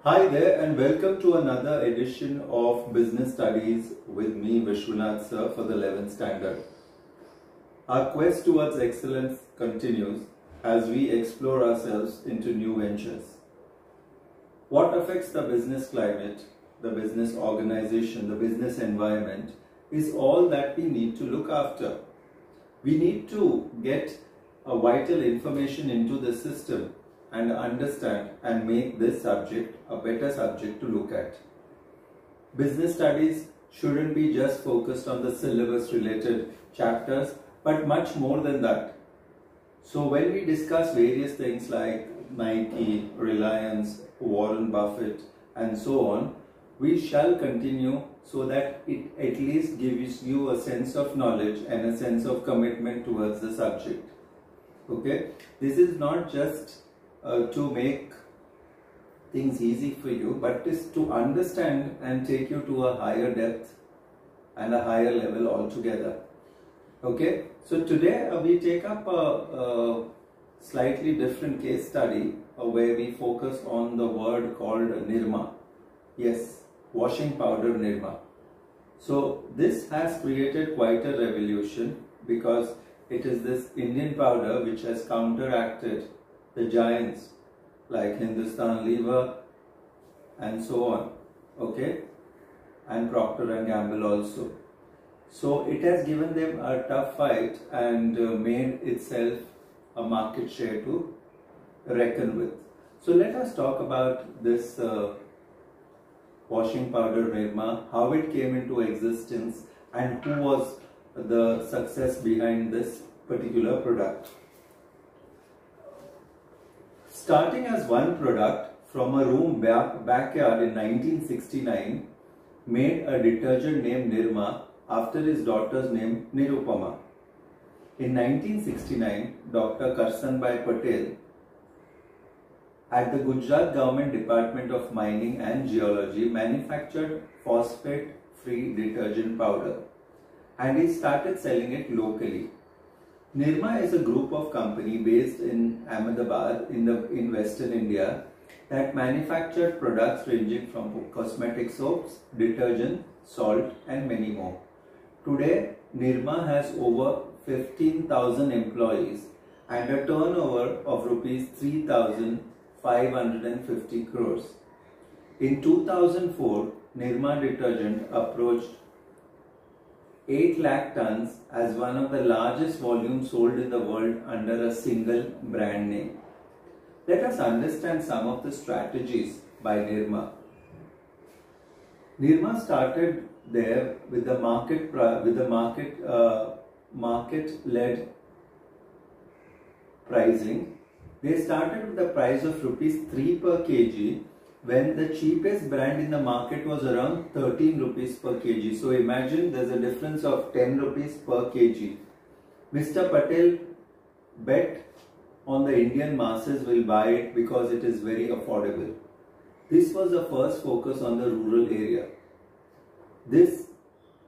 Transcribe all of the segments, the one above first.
Hi there and welcome to another edition of Business Studies with me Vishwanath sir for the 11th standard. Our quest towards excellence continues as we explore ourselves into new ventures. What affects the business climate, the business organization, the business environment is all that we need to look after. We need to get a vital information into the system and understand and make this subject a better subject to look at. Business studies shouldn't be just focused on the syllabus related chapters, but much more than that. So when we discuss various things like Nike, Reliance, Warren Buffett and so on, we shall continue so that it at least gives you a sense of knowledge and a sense of commitment towards the subject. Okay, this is not just to make things easy for you, but is to understand and take you to a higher depth and a higher level altogether. Okay, so today we take up a slightly different case study where we focus on the word called Nirma. Yes, washing powder Nirma. So this has created quite a revolution because it is this Indian powder which has counteracted the giants like Hindustan Lever and so on, okay, and Procter and Gamble also. So it has given them a tough fight and made itself a market share to reckon with. So let us talk about this washing powder Nirma, how it came into existence and who was the success behind this particular product. Starting as one product from a room backyard in 1969, made a detergent named Nirma after his daughter's name Nirupama. In 1969, Dr. Karsanbhai Patel at the Gujarat Government Department of Mining and Geology manufactured phosphate-free detergent powder and he started selling it locally. Nirma is a group of companies based in Ahmedabad in Western India that manufactured products ranging from cosmetic soaps, detergent, salt and many more. Today, Nirma has over 15,000 employees and a turnover of rupees 3,550 crores. In 2004, Nirma detergent approached 8 lakh tons as one of the largest volumes sold in the world under a single brand name. Let us understand some of the strategies by Nirma. Nirma started there with the market-led pricing. They started with the price of rupees 3 per kg when the cheapest brand in the market was around 13 rupees per kg. So imagine there's a difference of 10 rupees per kg. Mr. Patel bet on the Indian masses will buy it because it is very affordable. This was the first focus on the rural area. This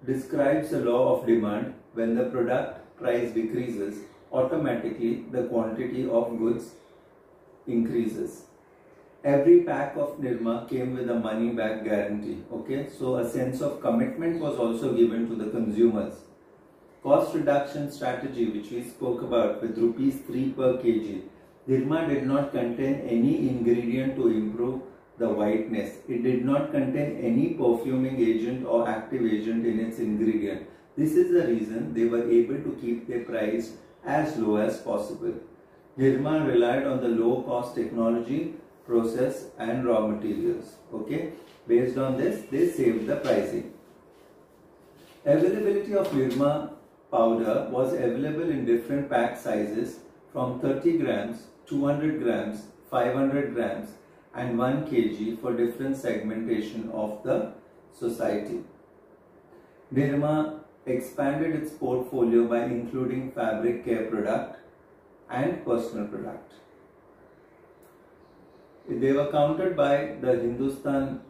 describes the law of demand. When the product price decreases, automatically the quantity of goods increases. Every pack of Nirma came with a money back guarantee. Okay, so a sense of commitment was also given to the consumers. Cost reduction strategy, which we spoke about, with rupees 3 per kg. Nirma did not contain any ingredient to improve the whiteness. It did not contain any perfuming agent or active agent in its ingredient. This is the reason they were able to keep their price as low as possible. Nirma relied on the low cost technology, process and raw materials. Okay, based on this they saved the pricing. Availability of Nirma powder was available in different pack sizes from 30 grams, 200 grams, 500 grams and 1 kg for different segmentation of the society. Nirma expanded its portfolio by including fabric care product and personal product. They were countered by the Hindustan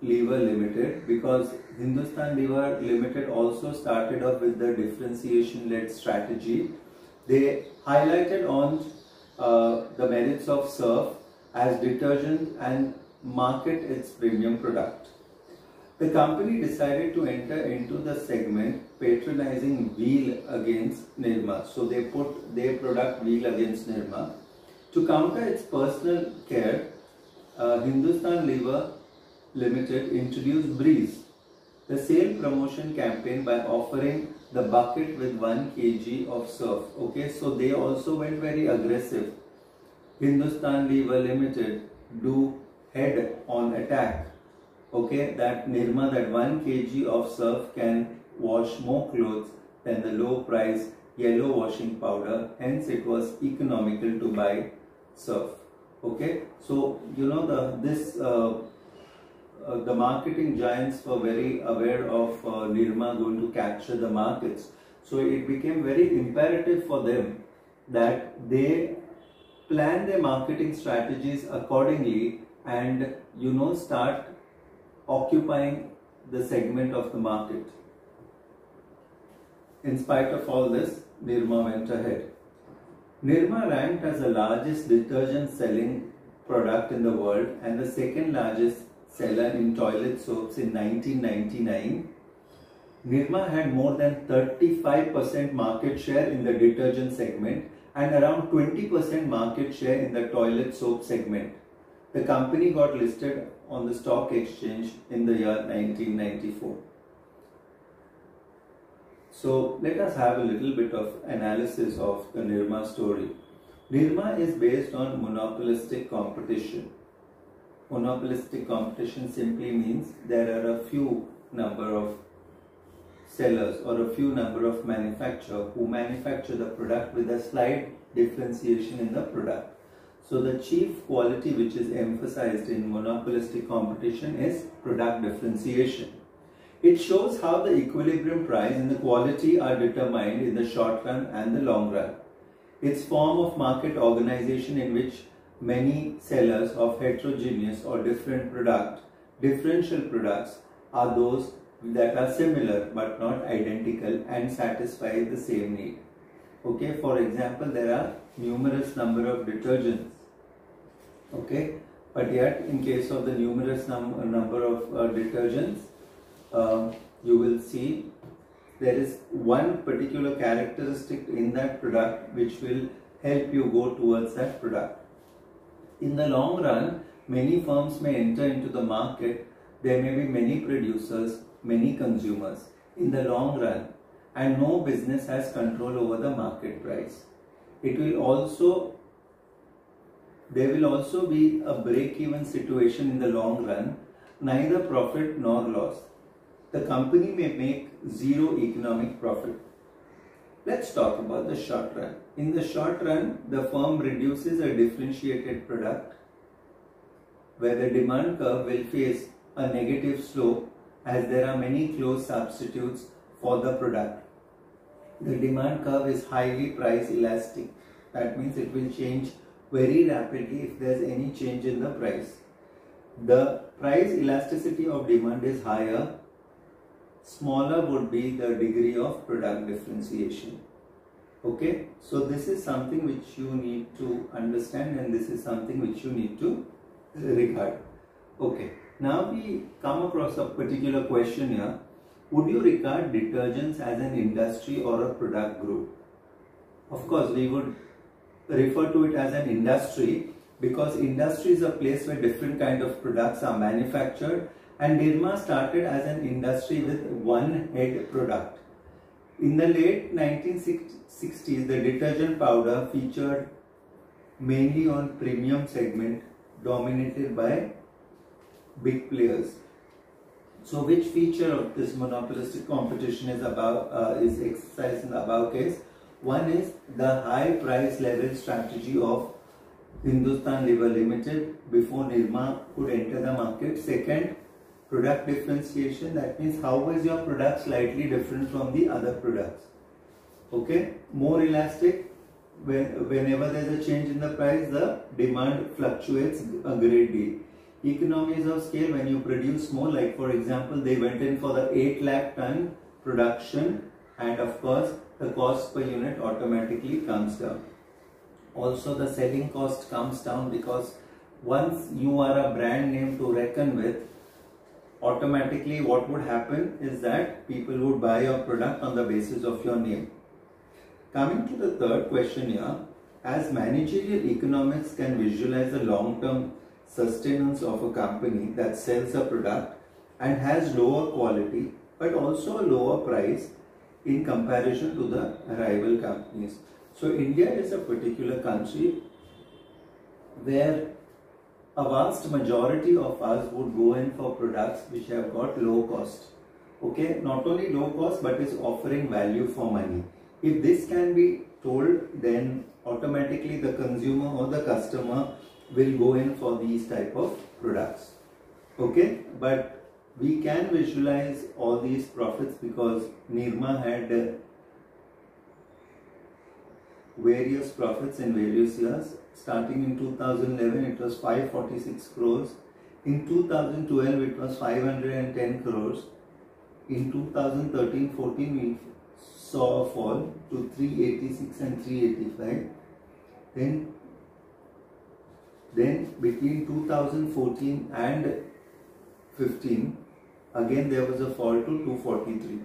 Lever Limited because Hindustan Lever Limited also started off with the differentiation led strategy. They highlighted on the merits of Surf as detergent and market its premium product. The company decided to enter into the segment patronizing Wheel against Nirma. So they put their product Wheel against Nirma. To counter its personal care, Hindustan Lever Limited introduced Breeze, the sale promotion campaign, by offering the bucket with 1 kg of surf. Okay, so they also went very aggressive. Hindustan Lever Limited do head on attack. Okay, that Nirma, that 1 kg of surf can wash more clothes than the low price yellow washing powder. Hence, it was economical to buy surf. Okay, so you know the marketing giants were very aware of Nirma going to capture the markets. So it became very imperative for them that they plan their marketing strategies accordingly and start occupying the segment of the market. In spite of all this, Nirma went ahead. Nirma ranked as the largest detergent selling product in the world and the second largest seller in toilet soaps in 1999. Nirma had more than 35% market share in the detergent segment and around 20% market share in the toilet soap segment. The company got listed on the stock exchange in the year 1994. So let us have a little bit of analysis of the Nirma story. Nirma is based on monopolistic competition. Monopolistic competition simply means there are a few number of sellers or a few number of manufacturers who manufacture the product with a slight differentiation in the product. So the chief quality which is emphasized in monopolistic competition is product differentiation. It shows how the equilibrium price and the quality are determined in the short run and the long run. Its form of market organization in which many sellers of heterogeneous or differential products are those that are similar but not identical and satisfy the same need. Okay, for example, there are numerous number of detergents. Okay, but yet in case of the numerous number of detergents, you will see there is one particular characteristic in that product which will help you go towards that product. In the long run, many firms may enter into the market. There may be many producers, many consumers in the long run, and no business has control over the market price. There will also be a break-even situation in the long run, neither profit nor loss. The company may make zero economic profit. Let's talk about the short run. In the short run, the firm reduces a differentiated product where the demand curve will face a negative slope as there are many close substitutes for the product. The demand curve is highly price elastic. That means it will change very rapidly if there is any change in the price. The price elasticity of demand is higher, smaller would be the degree of product differentiation. Okay, so this is something which you need to understand and this is something which you need to regard. Okay, now we come across a particular question here. Would you regard detergents as an industry or a product group? Of course, we would refer to it as an industry because industry is a place where different kind of products are manufactured, and Nirma started as an industry with one head product. In the late 1960s, the detergent powder featured mainly on premium segment dominated by big players. So which feature of this monopolistic competition is exercised in the above case? One is the high price level strategy of Hindustan Lever Limited before Nirma could enter the market. Second, product differentiation. That means how is your product slightly different from the other products. Okay, more elastic. Whenever there is a change in the price, the demand fluctuates a great deal. Economies of scale, when you produce more, like for example they went in for the 8 lakh ton production, and of course the cost per unit automatically comes down. Also the selling cost comes down because once you are a brand name to reckon with, automatically what would happen is that people would buy your product on the basis of your name. Coming to the third question here, as managerial economics can visualize the long-term sustenance of a company that sells a product and has lower quality but also a lower price in comparison to the rival companies. So India is a particular country where a vast majority of us would go in for products which have got low cost. Okay, not only low cost but is offering value for money. If this can be told, then automatically the consumer or the customer will go in for these type of products. Okay, but we can visualize all these profits because Nirma had various profits in various years. Starting in 2011 it was 546 crores, in 2012 it was 510 crores, in 2013-14 we saw a fall to 386 and 385, then between 2014 and 15 again there was a fall to 243.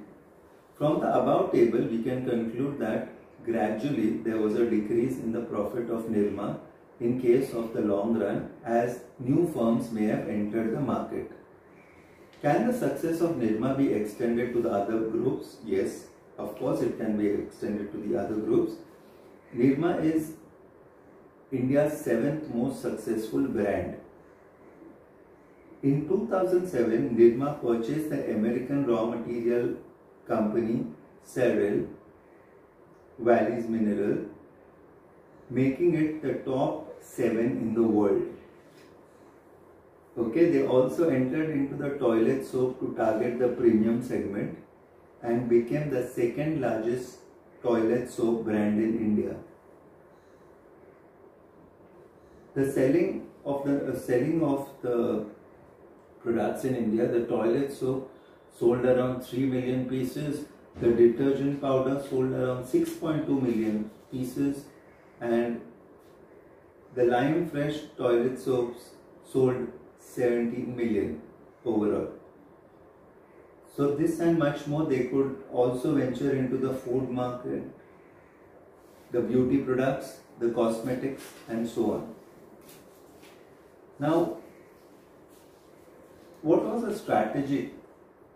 From the above table we can conclude that gradually there was a decrease in the profit of Nirma in case of the long run as new firms may have entered the market. Can the success of Nirma be extended to the other groups? Yes, of course it can be extended to the other groups. Nirma is India's 7th most successful brand. In 2007, Nirma purchased the American raw material company Cyril Valleys Mineral, making it the top 7 in the world. Okay, they also entered into the toilet soap to target the premium segment and became the 2nd largest toilet soap brand in India. The selling of the products in India, the toilet soap sold around 3 million pieces, the detergent powder sold around 6.2 million pieces, and the Lime Fresh toilet soaps sold 17 million overall. So this and much more, they could also venture into the food market, the beauty products, the cosmetics and so on. Now, what was the strategic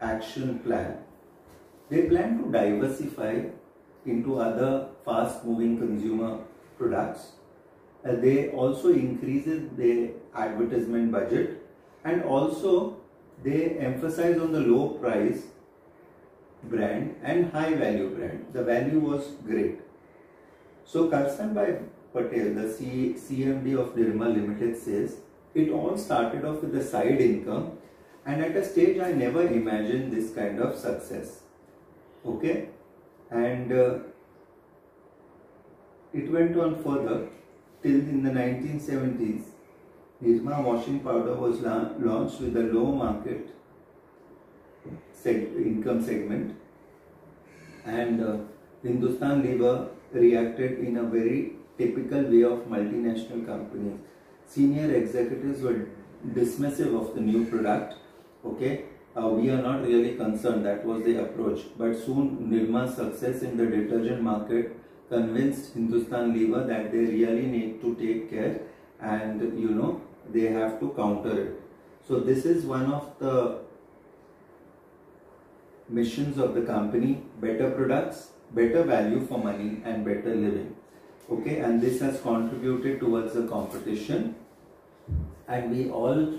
action plan? They plan to diversify into other fast-moving consumer products. They also increases their advertisement budget, and also they emphasize on the low price brand and high value brand. The value was great. So Karsanbhai Patel, the CMD of Nirma Limited, says, it all started off with a side income, and at a stage I never imagined this kind of success. Okay, and it went on further till in the 1970s. Nirma washing powder was launched with a low market income segment, and Hindustan Lever reacted in a very typical way of multinational companies. Senior executives were dismissive of the new product. Okay, we are not really concerned, that was the approach. But soon Nirma's success in the detergent market convinced Hindustan Lever that they really need to take care, and they have to counter it. So this is one of the missions of the company: better products, better value for money and better living. Okay, and this has contributed towards the competition, and we all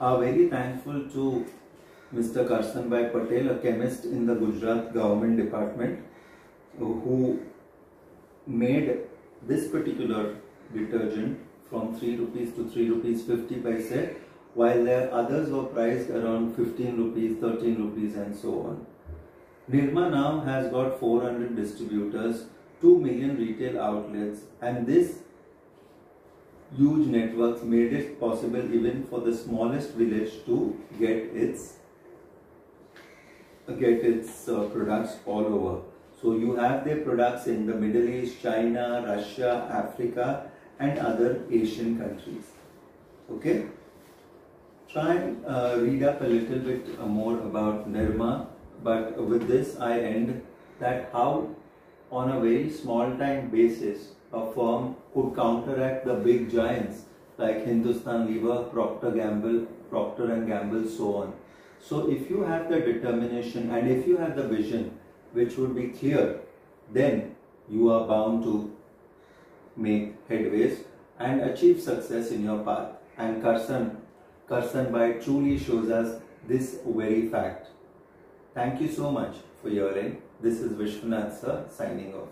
are very thankful to Mr. Karsanbhai Patel, a chemist in the Gujarat government department, who made this particular detergent from 3 rupees to 3 rupees 50 paise, while their others were priced around 15 rupees, 13 rupees and so on. Nirma now has got 400 distributors, 2 million retail outlets, and this huge networks made it possible even for the smallest village to get its products all over. So you have their products in the Middle East, China, Russia, Africa and other Asian countries. Okay? Try and read up a little bit more about Nirma, but with this I end that how on a very small time basis a firm could counteract the big giants like Hindustan Lever, Procter and Gamble, so on. So if you have the determination and if you have the vision which would be clear, then you are bound to make headways and achieve success in your path. And Karsanbhai truly shows us this very fact. Thank you so much for hearing. This is Vishwanath sir signing off.